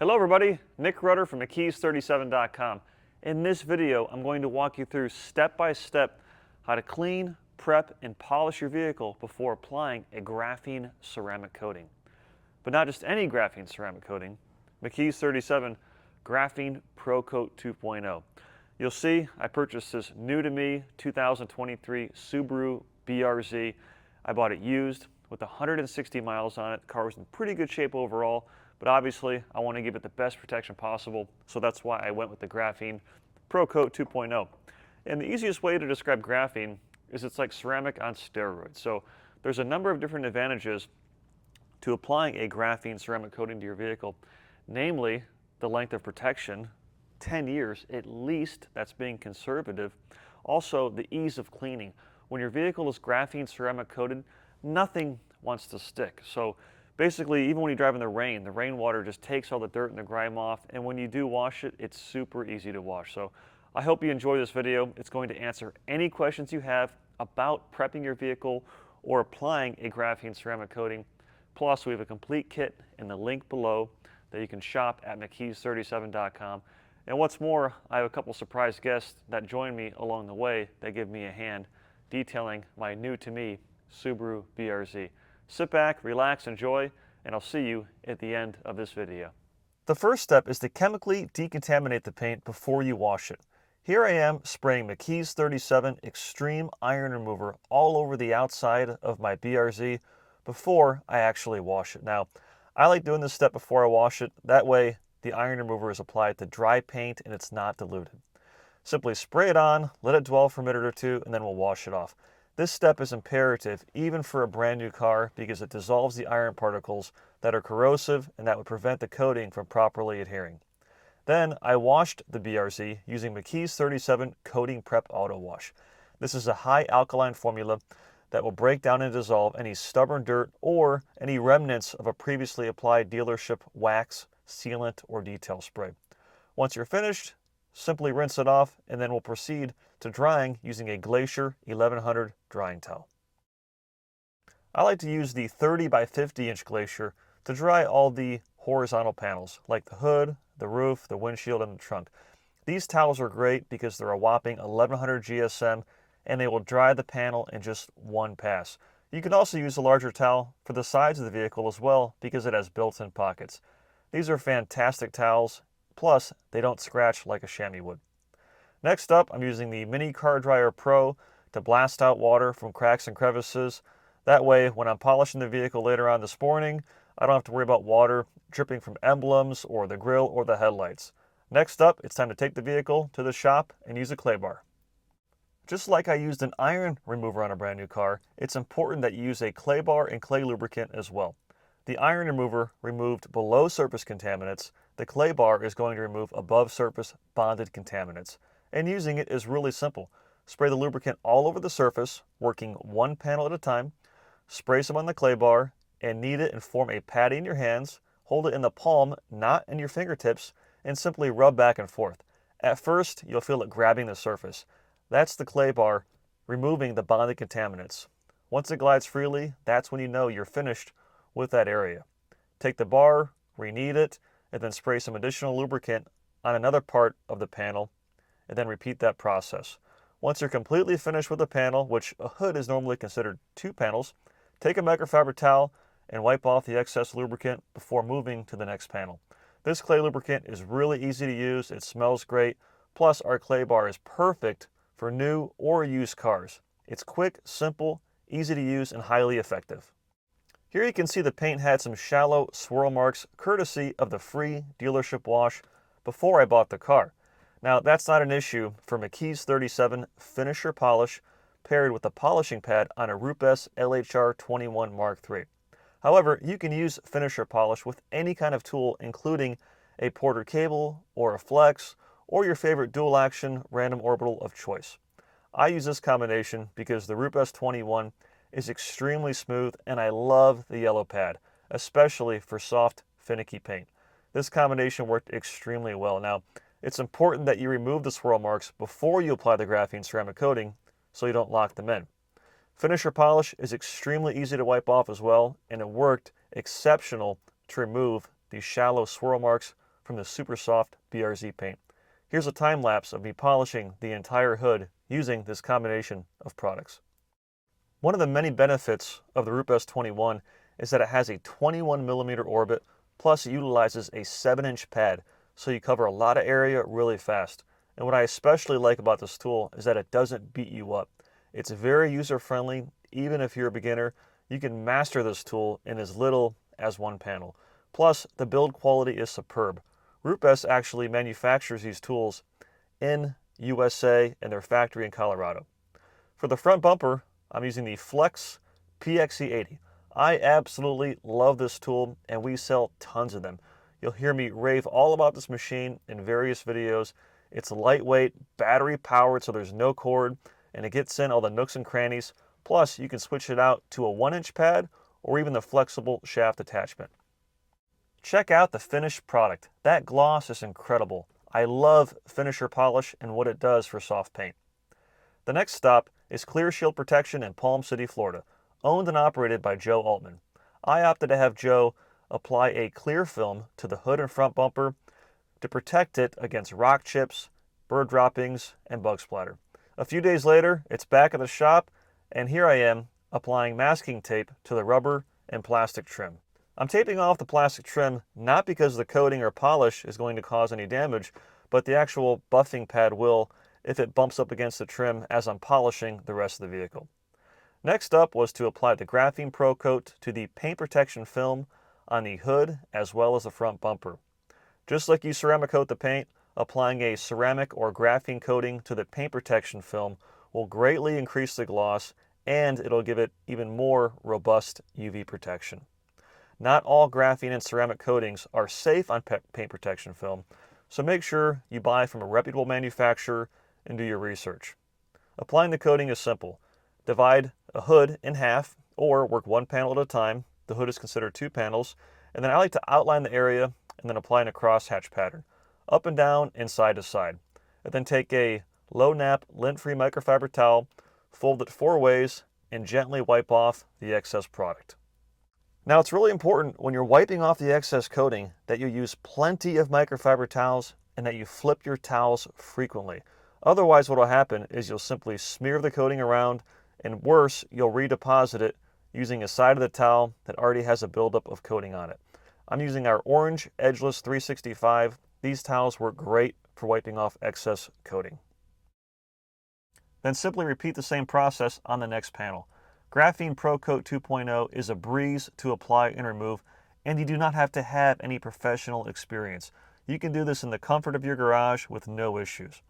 Hello everybody, Nick Rudder from McKees37.com. In this video, I'm going to walk you through step-by-step how to clean, prep, and polish your vehicle before applying a graphene ceramic coating. But not just any graphene ceramic coating, McKees 37 Graphene Pro Coat 2.0. You'll see I purchased this new to me 2023 Subaru BRZ. I bought it used with 160 miles on it. The car was in pretty good shape overall. But obviously, I want to give it the best protection possible, so that's why I went with the Graphene Pro Coat 2.0. And the easiest way to describe graphene is it's like ceramic on steroids. So there's a number of different advantages to applying a graphene ceramic coating to your vehicle, namely the length of protection, 10 years at least, that's being conservative. Also, the ease of cleaning. When your vehicle is graphene ceramic coated, nothing wants to stick. So basically, even when you drive in the rainwater just takes all the dirt and the grime off, and when you do wash it, it's super easy to wash. So I hope you enjoy this video. It's going to answer any questions you have about prepping your vehicle or applying a graphene ceramic coating. Plus, we have a complete kit in the link below that you can shop at McKees37.com. And what's more, I have a couple surprise guests that join me along the way that give me a hand detailing my new to me Subaru BRZ. Sit back, relax, enjoy, and I'll see you at the end of this video. The first step is to chemically decontaminate the paint before you wash it. Here I am spraying McKees 37 Xtreme Iron Remover all over the outside of my BRZ before I actually wash it. Now, I like doing this step before I wash it. That way, the iron remover is applied to dry paint and it's not diluted. Simply spray it on, let it dwell for a minute or two, and then we'll wash it off. This step is imperative even for a brand new car because it dissolves the iron particles that are corrosive and that would prevent the coating from properly adhering. Then I washed the BRZ using McKees 37 Coating Prep Auto Wash. This is a high alkaline formula that will break down and dissolve any stubborn dirt or any remnants of a previously applied dealership wax, sealant, or detail spray. Once you're finished, simply rinse it off and then we'll proceed to drying using a Glacier 1100 drying towel. I like to use the 30 by 50 inch Glacier to dry all the horizontal panels like the hood, the roof, the windshield, and the trunk. These towels are great because they're a whopping 1100 GSM and they will dry the panel in just one pass. You can also use a larger towel for the sides of the vehicle as well because it has built-in pockets. These are fantastic towels, plus they don't scratch like a chamois would. Next up, I'm using the Mini Car Dryer Pro to blast out water from cracks and crevices. That way, when I'm polishing the vehicle later on this morning, I don't have to worry about water dripping from emblems or the grille or the headlights. Next up, it's time to take the vehicle to the shop and use a clay bar. Just like I used an iron remover on a brand new car, it's important that you use a clay bar and clay lubricant as well. The iron remover removed below surface contaminants. The clay bar is going to remove above surface bonded contaminants. And using it is really simple. Spray the lubricant all over the surface, working one panel at a time. Spray some on the clay bar and knead it and form a patty in your hands. Hold it in the palm, not in your fingertips, and simply rub back and forth. At first, you'll feel it grabbing the surface. That's the clay bar removing the bonded contaminants. Once it glides freely, that's when you know you're finished with that area. Take the bar, re-knead it, and then spray some additional lubricant on another part of the panel, and then repeat that process. Once you're completely finished with the panel, which a hood is normally considered 2 panels, take a microfiber towel and wipe off the excess lubricant before moving to the next panel. This clay lubricant is really easy to use, it smells great, plus our clay bar is perfect for new or used cars. It's quick, simple, easy to use, and highly effective. Here you can see the paint had some shallow swirl marks courtesy of the free dealership wash before I bought the car. Now, that's not an issue for McKees 37 Finisher Polish paired with a polishing pad on a RUPES LHR 21 Mark III. However, you can use Finisher Polish with any kind of tool, including a Porter cable or a flex or your favorite dual action random orbital of choice. I use this combination because the RUPES 21 is extremely smooth and I love the yellow pad, especially for soft, finicky paint. This combination worked extremely well. Now, it's important that you remove the swirl marks before you apply the graphene ceramic coating so you don't lock them in. Finisher polish is extremely easy to wipe off as well, and it worked exceptional to remove these shallow swirl marks from the super soft BRZ paint. Here's a time lapse of me polishing the entire hood using this combination of products. One of the many benefits of the RUPES 21 is that it has a 21mm orbit, plus it utilizes a 7-inch pad, so you cover a lot of area really fast. And what I especially like about this tool is that it doesn't beat you up. It's very user-friendly. Even if you're a beginner, you can master this tool in as little as one panel. Plus, the build quality is superb. RUPES actually manufactures these tools in USA in their factory in Colorado. For the front bumper, I'm using the Flex PXE80. I absolutely love this tool, and we sell tons of them. You'll hear me rave all about this machine in various videos. It's lightweight, battery powered, so there's no cord, and it gets in all the nooks and crannies. Plus, you can switch it out to a 1-inch pad or even the flexible shaft attachment. Check out the finished product. That gloss is incredible. I love finisher polish and what it does for soft paint. The next stop is Clear Shield Protection in Palm City, Florida, owned and operated by Joe Altman. I opted to have Joe apply a clear film to the hood and front bumper to protect it against rock chips, bird droppings, and bug splatter. A few days later, it's back at the shop, and here I am applying masking tape to the rubber and plastic trim. I'm taping off the plastic trim not because the coating or polish is going to cause any damage, but the actual buffing pad will if it bumps up against the trim as I'm polishing the rest of the vehicle. Next up was to apply the Graphene Pro Coat to the paint protection film on the hood as well as the front bumper. Just like you ceramic coat the paint, applying a ceramic or graphene coating to the paint protection film will greatly increase the gloss, and it'll give it even more robust UV protection. Not all graphene and ceramic coatings are safe on paint protection film, so make sure you buy from a reputable manufacturer and do your research. Applying the coating is simple. Divide a hood in half or work one panel at a time. The hood is considered 2 panels. And then I like to outline the area and then apply in a crosshatch pattern, up and down and side to side. And then take a low nap lint-free microfiber towel, fold it 4 ways, and gently wipe off the excess product. Now it's really important when you're wiping off the excess coating that you use plenty of microfiber towels and that you flip your towels frequently. Otherwise what will happen is you'll simply smear the coating around, and worse, you'll redeposit it using a side of the towel that already has a buildup of coating on it. I'm using our orange edgeless 365. These towels work great for wiping off excess coating. Then simply repeat the same process on the next panel. Graphene Pro Coat 2.0 is a breeze to apply and remove, and you do not have to have any professional experience. You can do this in the comfort of your garage with no issues.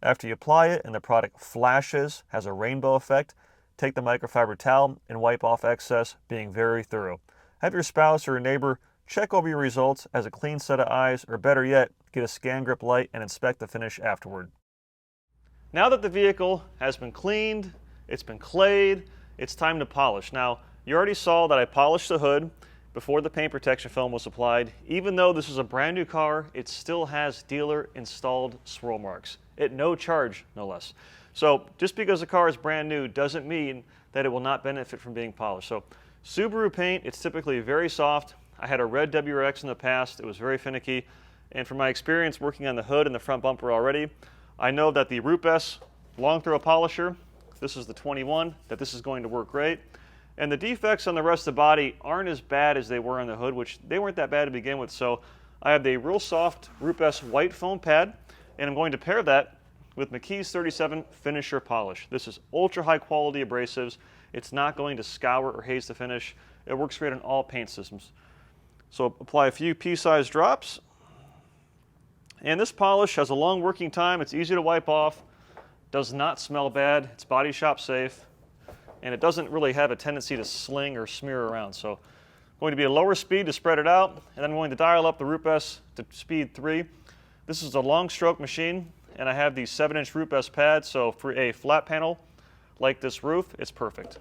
After you apply it and the product flashes, has a rainbow effect, take the microfiber towel and wipe off excess, being very thorough. Have your spouse or a neighbor check over your results as a clean set of eyes, or better yet, get a scan grip light and inspect the finish afterward. Now that the vehicle has been cleaned, it's been clayed, it's time to polish. Now, you already saw that I polished the hood before the paint protection film was applied. Even though this is a brand new car, it still has dealer installed swirl marks at no charge, no less. So just because the car is brand new doesn't mean that it will not benefit from being polished. So Subaru paint, it's typically very soft. I had a red WRX in the past. It was very finicky. And from my experience working on the hood and the front bumper already, I know that the RUPES long throw polisher, this is the 21, that this is going to work great. And the defects on the rest of the body aren't as bad as they were on the hood, which they weren't that bad to begin with. So I have the real soft RUPES white foam pad, and I'm going to pair that with McKee's 37 finisher polish. This is ultra high quality abrasives. It's not going to scour or haze the finish. It works great on all paint systems. So apply a few pea-sized drops. And this polish has a long working time. It's easy to wipe off, does not smell bad, it's body shop safe, and it doesn't really have a tendency to sling or smear around. So going to be a lower speed to spread it out, and then I'm going to dial up the RUPES to speed 3. This is a long stroke machine, and I have these 7-inch RUPES pads, so for a flat panel like this roof, it's perfect.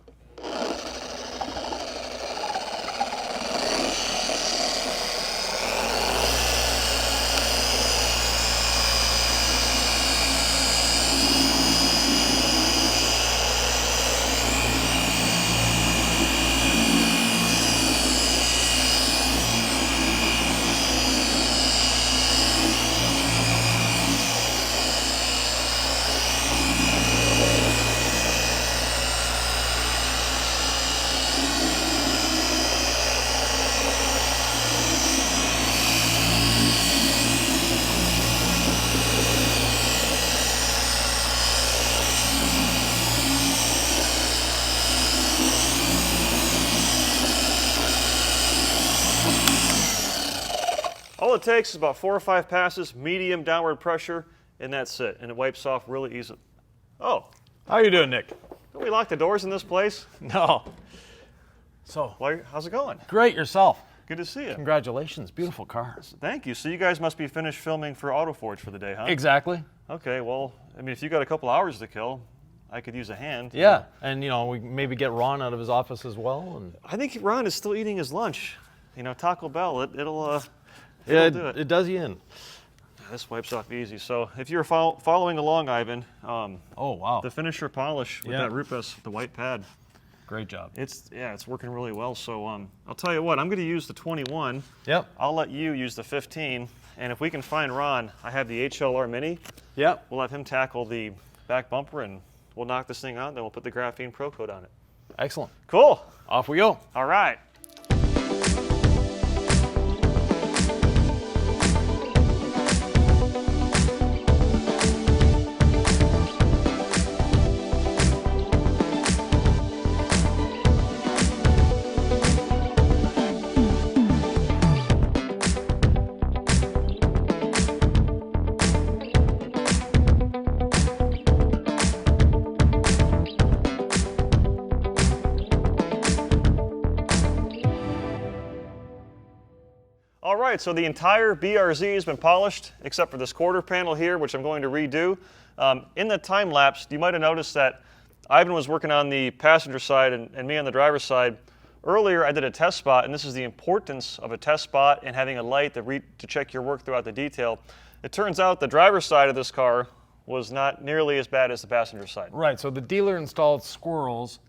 it takes is about 4 or 5 passes, medium downward pressure, and that's it. And it wipes off really easily. Oh. How you doing, Nick? Don't we lock the doors in this place? No. So. How's it going? Great, yourself. Good to see you. Congratulations, beautiful car. Thank you. So you guys must be finished filming for AutoForge for the day, huh? Exactly. Okay, well, I mean, if you got a couple hours to kill, I could use a hand. Yeah, and you know, we maybe get Ron out of his office as well. And I think Ron is still eating his lunch. You know, Taco Bell, it'll do it. It does you in. This wipes off easy. So if you're following along, Ivan, oh wow, the finisher polish with that RUPES, the white pad. Great job. It's working really well. So I'll tell you what, I'm going to use the 21. Yep. I'll let you use the 15. And if we can find Ron, I have the HLR Mini. Yep. We'll have him tackle the back bumper, and we'll knock this thing out. Then we'll put the Graphene Pro Coat on it. Excellent. Cool. Off we go. All right. All right, so the entire BRZ has been polished except for this quarter panel here, which I'm going to redo. In the time lapse, you might have noticed that Ivan was working on the passenger side and me on the driver's side. Earlier, I did a test spot, and this is the importance of a test spot and having a light to check your work throughout the detail. It turns out the driver's side of this car was not nearly as bad as the passenger side. Right, so the dealer installed squirrels.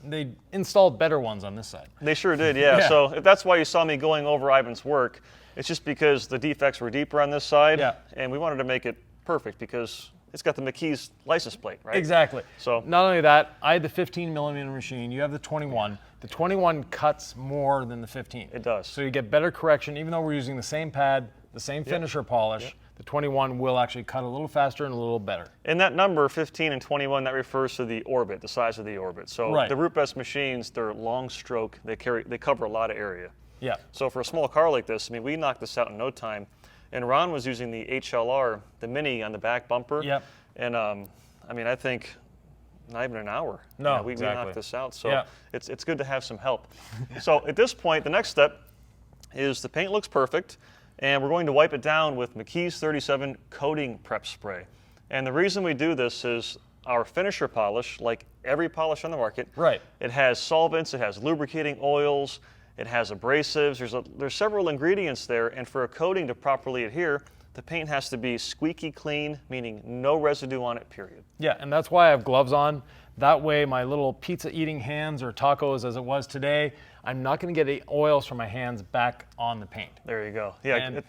They installed better ones on this side. They sure did, yeah. So if that's why you saw me going over Ivan's work, it's just because the defects were deeper on this side, and we wanted to make it perfect because it's got the McKee's license plate, right? Exactly. So not only that, I had the 15 millimeter machine. You have the 21. The 21 cuts more than the 15. It does. So you get better correction, even though we're using the same pad, the same finisher polish. The 21 will actually cut a little faster and a little better. And that number, 15 and 21, that refers to the orbit, the size of the orbit. So the RUPES machines, they're long stroke. They cover a lot of area. Yeah. So for a small car like this, I mean, we knocked this out in no time. And Ron was using the HLR, the Mini on the back bumper. Yep. And I mean, I think not even an hour. No, we knocked this out. So yeah. it's good to have some help. So at this point, the next step is the paint looks perfect. And we're going to wipe it down with McKee's 37 coating prep spray. And the reason we do this is our finisher polish, like every polish on the market, it has solvents, it has lubricating oils, it has abrasives, there's several ingredients there, and for a coating to properly adhere, the paint has to be squeaky clean, meaning no residue on it, period. Yeah, and that's why I have gloves on. That way my little pizza eating hands, or tacos as it was today, I'm not going to get the oils from my hands back on the paint. There you go. Yeah,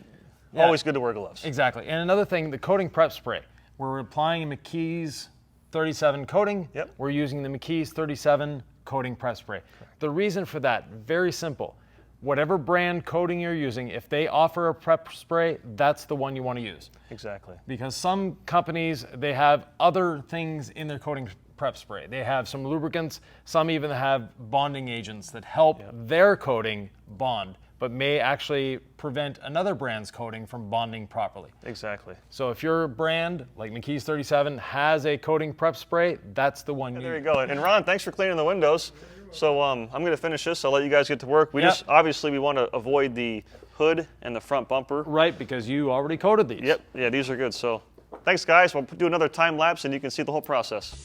always good to wear gloves. Exactly. And another thing, the coating prep spray. We're applying McKee's 37 coating. Yep. We're using the McKee's 37 coating prep spray. Correct. The reason for that, very simple. Whatever brand coating you're using, if they offer a prep spray, that's the one you want to use. Exactly. Because some companies, they have other things in their coating prep spray. They have some lubricants, some even have bonding agents that help their coating bond, but may actually prevent another brand's coating from bonding properly. Exactly. So if your brand, like McKee's 37, has a coating prep spray, that's the one you There you go. And Ron, thanks for cleaning the windows. So I'm going to finish this. I'll let you guys get to work. Obviously we want to avoid the hood and the front bumper. Right, because you already coated these. Yep. Yeah, these are good. So thanks, guys. We'll do another time lapse and you can see the whole process.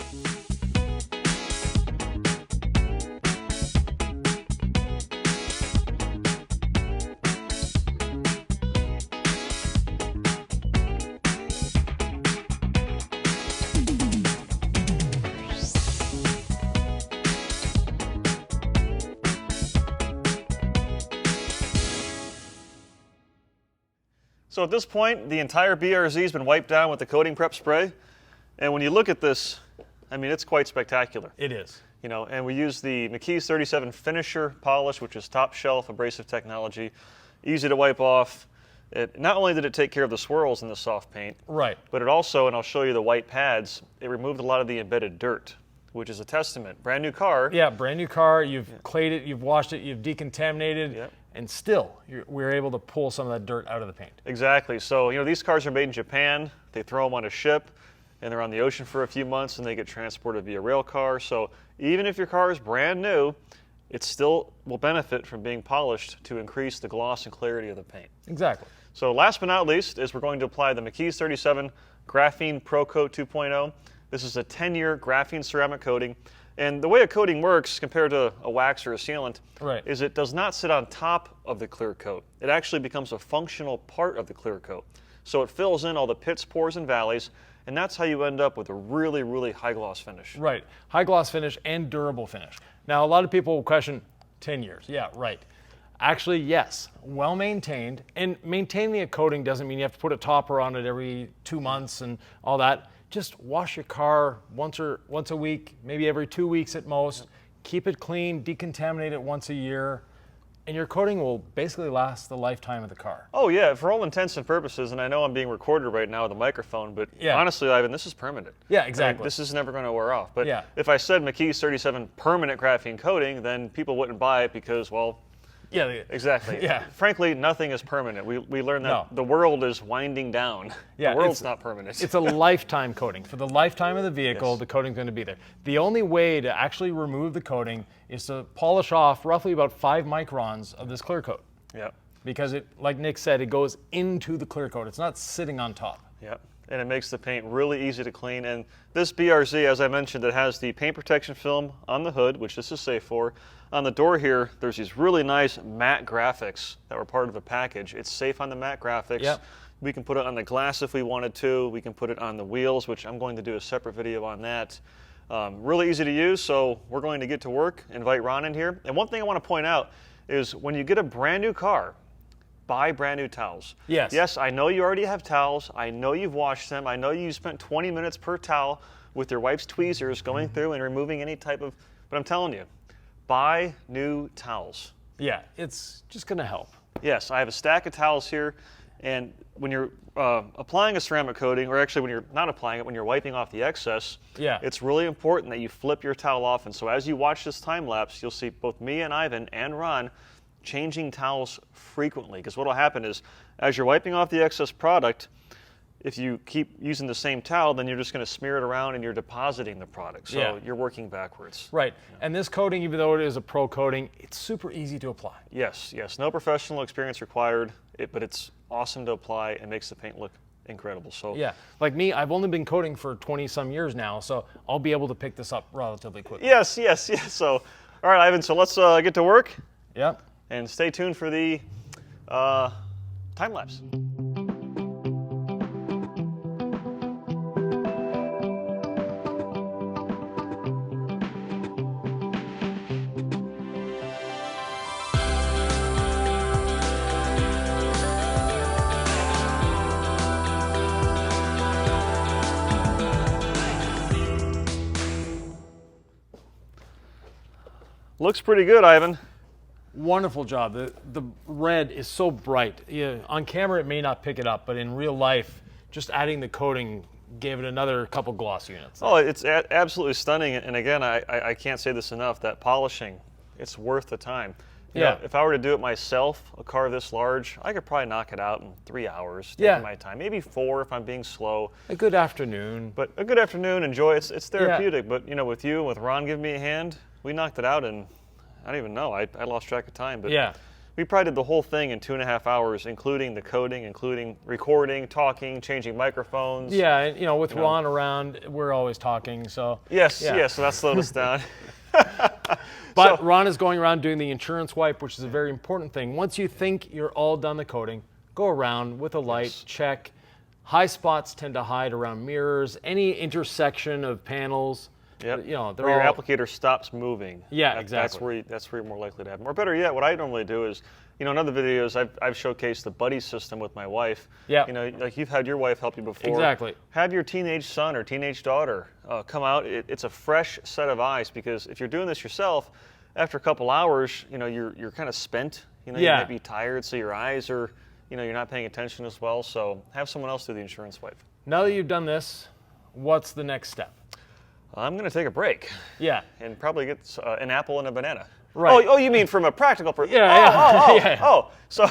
So at this point, the entire BRZ has been wiped down with the coating prep spray. And when you look at this, I mean, it's quite spectacular. It is. You know, and we use the McKee's 37 finisher polish, which is top shelf abrasive technology, easy to wipe off. Not only did it take care of the swirls in the soft paint, but it also, and I'll show you the white pads, it removed a lot of the embedded dirt, which is a testament. Brand new car. Yeah, brand new car. You've clayed it, you've washed it, you've decontaminated. and still we're able to pull some of that dirt out of the paint. Exactly. So, these cars are made in Japan. They throw them on a ship, and they're on the ocean for a few months, and they get transported via rail car. So even if your car is brand new, it still will benefit from being polished to increase the gloss and clarity of the paint. Exactly. So last but not least is we're going to apply the McKee 37 Graphene Pro Coat 2.0. This is a 10-year graphene ceramic coating. And the way a coating works compared to a wax or a sealant is it does not sit on top of the clear coat. It actually becomes a functional part of the clear coat. So it fills in all the pits, pores, and valleys, and that's how you end up with a really, really high gloss finish. Right. High gloss finish and durable finish. Now, a lot of people will question 10 years. Yeah, right. Actually, yes, well maintained. And maintaining a coating doesn't mean you have to put a topper on it every 2 months and all that. Just wash your car once a week, maybe every 2 weeks at most. Keep it clean, decontaminate it once a year, and your coating will basically last the lifetime of the car. Oh yeah, for all intents and purposes, and I know I'm being recorded right now with a microphone, but honestly, Ivan, this is permanent. Yeah, exactly. This is never going to wear off. But if I said McKee's 37 permanent graphene coating, then people wouldn't buy it because, well, exactly. Frankly, nothing is permanent. We learned that the world is winding down. The world's not permanent. It's a lifetime coating. For the lifetime of the vehicle, the coating's going to be there. The only way to actually remove the coating is to polish off roughly about 5 microns of this clear coat. Because it, like Nick said, it goes into the clear coat. It's not sitting on top. And it makes the paint really easy to clean. And this BRZ, as I mentioned, it has the paint protection film on the hood, which this is safe for. On the door here, there's these really nice matte graphics that were part of the package. It's safe on the matte graphics. We can put it on the glass if we wanted to. We can put it on the wheels, which I'm going to do a separate video on that. Really easy to use, so we're going to get to work, invite Ron in here. And one thing I want to point out is when you get a brand new car, buy brand new towels. Yes, I know you already have towels. I know you've washed them. I know you spent 20 minutes per towel with your wife's tweezers going through and removing any type of, but I'm telling you, buy new towels. It's just going to help. Yes, I have a stack of towels here, and when you're applying a ceramic coating, or actually when you're not applying it, when you're wiping off the excess, it's really important that you flip your towel off. And so as you watch this time lapse, you'll see both me and Ivan and Ron changing towels frequently, because what will happen is as you're wiping off the excess product, if you keep using the same towel, then you're just going to smear it around and you're depositing the product. So you're working backwards. And this coating, even though it is a pro coating, it's super easy to apply. Yes, no professional experience required, but it's awesome to apply and makes the paint look incredible. So like me, I've only been coating for 20 some years now, so I'll be able to pick this up relatively quickly. Yes. So, all right, Ivan, so let's get to work. And stay tuned for the time lapse. Looks pretty good, Ivan. Wonderful job. The red is so bright. On camera it may not pick it up, but in real life, just adding the coating gave it another couple gloss units. Oh, it's absolutely stunning. And again, I can't say this enough, that polishing, it's worth the time. You know, if I were to do it myself, a car this large, I could probably knock it out in 3 hours, taking my time. Maybe 4 if I'm being slow. A good afternoon. But a good afternoon, enjoy it. It's therapeutic. But with you and with Ron giving me a hand, we knocked it out in, I don't even know, I lost track of time, but we probably did the whole thing in 2.5 hours, including the coding, including recording, talking, changing microphones. And with Ron around, we're always talking, so. Yes, so that slowed us down. But Ron is going around doing the insurance wipe, which is a very important thing. Once you think you're all done the coating, go around with a light, check. High spots tend to hide around mirrors, any intersection of panels. Where your applicator stops moving. Exactly. That's where you're more likely to have them. Or better yet, what I normally do is, in other videos, I've showcased the buddy system with my wife. Like you've had your wife help you before. Exactly. Have your teenage son or teenage daughter come out. It's a fresh set of eyes, because if you're doing this yourself, after a couple hours, you're kind of spent. You might be tired, so your eyes are, you're not paying attention as well. So have someone else do the insurance wipe. Now that you've done this, what's the next step? I'm going to take a break. And probably get an apple and a banana. Right. Oh, you mean from a practical perspective? Yeah. Oh. So,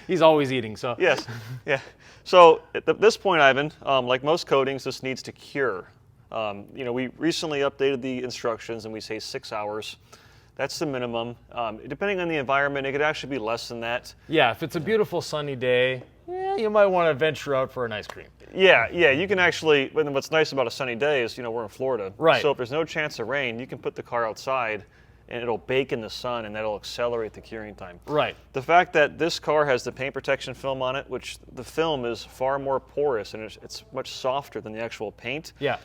He's always eating, so. yes, yeah. So at this point, Ivan, like most coatings, this needs to cure. We recently updated the instructions, and we say 6 hours. That's the minimum. Depending on the environment, it could actually be less than that. Yeah, if it's a beautiful sunny day, you might want to venture out for an ice cream. Yeah, you can actually, what's nice about a sunny day is, we're in Florida. Right. So if there's no chance of rain, you can put the car outside and it'll bake in the sun and that'll accelerate the curing time. Right. The fact that this car has the paint protection film on it, which the film is far more porous and it's much softer than the actual paint. Yeah.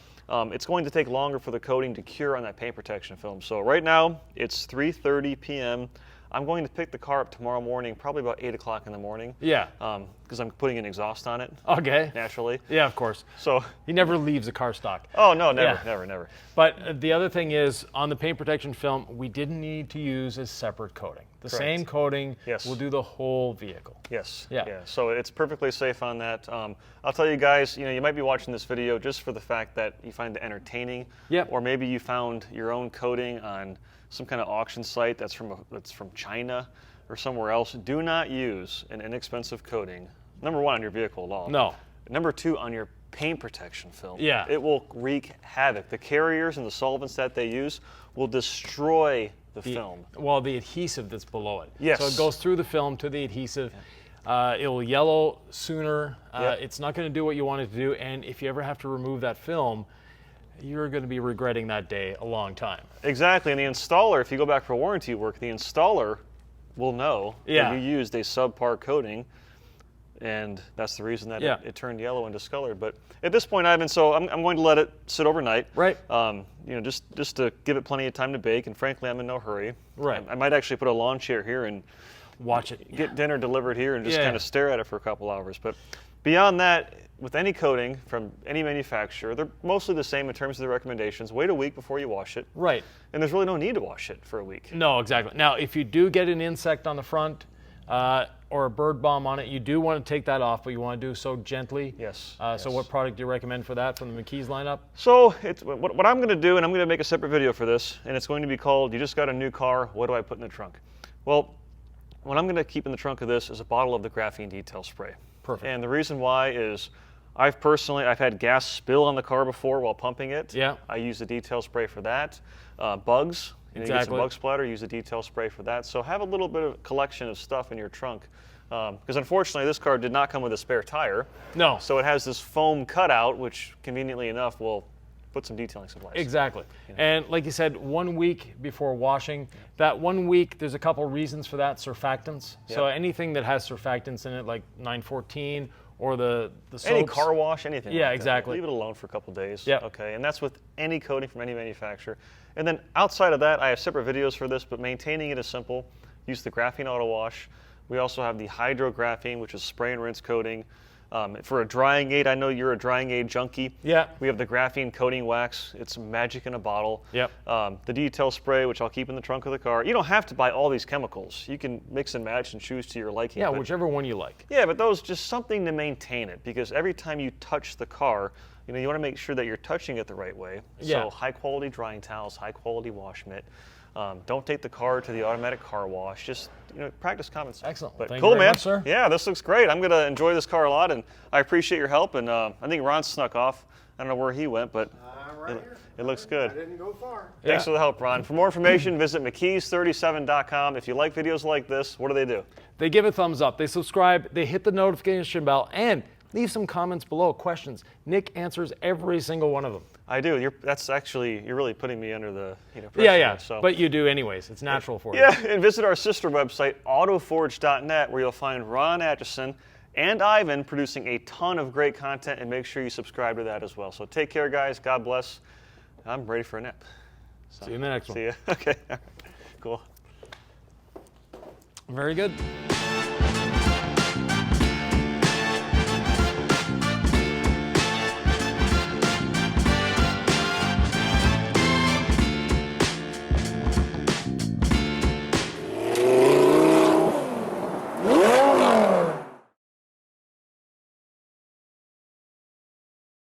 It's going to take longer for the coating to cure on that paint protection film. So right now, it's 3:30 p.m. I'm going to pick the car up tomorrow morning, probably about 8 o'clock in the morning. Yeah. Because I'm putting an exhaust on it. Okay. Naturally. Yeah, of course. So. He never leaves a car stock. Oh, no, never, Yeah. never. But the other thing is, on the paint protection film, we didn't need to use a separate coating. The Correct. same coating Yes. will do the whole vehicle. Yes. Yeah. So it's perfectly safe on that. I'll tell you guys, you might be watching this video just for the fact that you find it entertaining. Yep. Or maybe you found your own coating on some kind of auction site that's from China or somewhere else. Do not use an inexpensive coating. Number one, on your vehicle at all. No. Number two, on your paint protection film. Yeah. It will wreak havoc. The carriers and the solvents that they use will destroy the film. Well, the adhesive that's below it. Yes. So it goes through the film to the adhesive. It will yellow sooner. Yep. It's not going to do what you want it to do. And if you ever have to remove that film, you're going to be regretting that day a long time. Exactly. And the installer, if you go back for warranty work, the installer will know Yeah. that you used a subpar coating, and that's the reason that Yeah. it turned yellow and discolored. But at this point, Ivan, so I'm going to let it sit overnight. Right. Just to give it plenty of time to bake. And frankly, I'm in no hurry. Right. I might actually put a lawn chair here and Watch it. get dinner delivered here and just Yeah. kind of stare at it for a couple hours. But beyond that, with any coating from any manufacturer, they're mostly the same in terms of the recommendations. Wait a week before you wash it. Right. And there's really no need to wash it for a week. No, exactly. Now, if you do get an insect on the front or a bird bomb on it, you do want to take that off, but you want to do so gently. Yes. So what product do you recommend for that from the McKee's lineup? So what I'm going to do, and I'm going to make a separate video for this, and it's going to be called, You Just Got a New Car, What Do I Put in the Trunk? Well, what I'm going to keep in the trunk of this is a bottle of the graphene detail spray. Perfect. And the reason why is I've had gas spill on the car before while pumping it. Yeah. I use the detail spray for that. Bugs, you get some Exactly. bug splatter, use a detail spray for that. So have a little bit of collection of stuff in your trunk. Because unfortunately, this car did not come with a spare tire. No. So it has this foam cutout, which conveniently enough will put some detailing supplies. Exactly. And like you said, 1 week before washing, that 1 week, there's a couple reasons for that, surfactants. So anything that has surfactants in it, like 914 or the soaps. Any car wash, anything. Yeah, like that. exactly. Leave it alone for a couple days. Yep. Okay, and that's with any coating from any manufacturer. And then outside of that, I have separate videos for this, but maintaining it is simple. Use the graphene auto wash. We also have the hydrographene, which is spray and rinse coating. For a drying aid, I know you're a drying aid junkie. Yeah. We have the graphene coating wax. It's magic in a bottle. Yep. The detail spray, which I'll keep in the trunk of the car. You don't have to buy all these chemicals. You can mix and match and choose to your liking. Yeah, but- whichever one you like. yeah, but those just something to maintain it, because every time you touch the car, you want to make sure that you're touching it the right way. Yeah. So high quality drying towels, high quality wash mitt. Don't take the car to the automatic car wash. Just practice common sense. Excellent. But Thank you cool, very man. much, sir. Yeah, this looks great. I'm gonna enjoy this car a lot, and I appreciate your help. And I think Ron snuck off. I don't know where he went, but Right here. it looks good. I didn't go far. Thanks Yeah. for the help, Ron. For more information, visit McKees37.com. If you like videos like this, what do? They give a thumbs up, they subscribe, they hit the notification bell, and leave some comments below, questions. Nick answers every single one of them. I do. You're really putting me under the pressure. Yeah. there, so. But you do anyways. It's natural for you. Yeah, and visit our sister website, autoforge.net, where you'll find Ron Atchison and Ivan producing a ton of great content, and make sure you subscribe to that as well. So take care, guys. God bless. I'm ready for a nap. So, See you in the next one. See ya. Okay. Cool. Very good.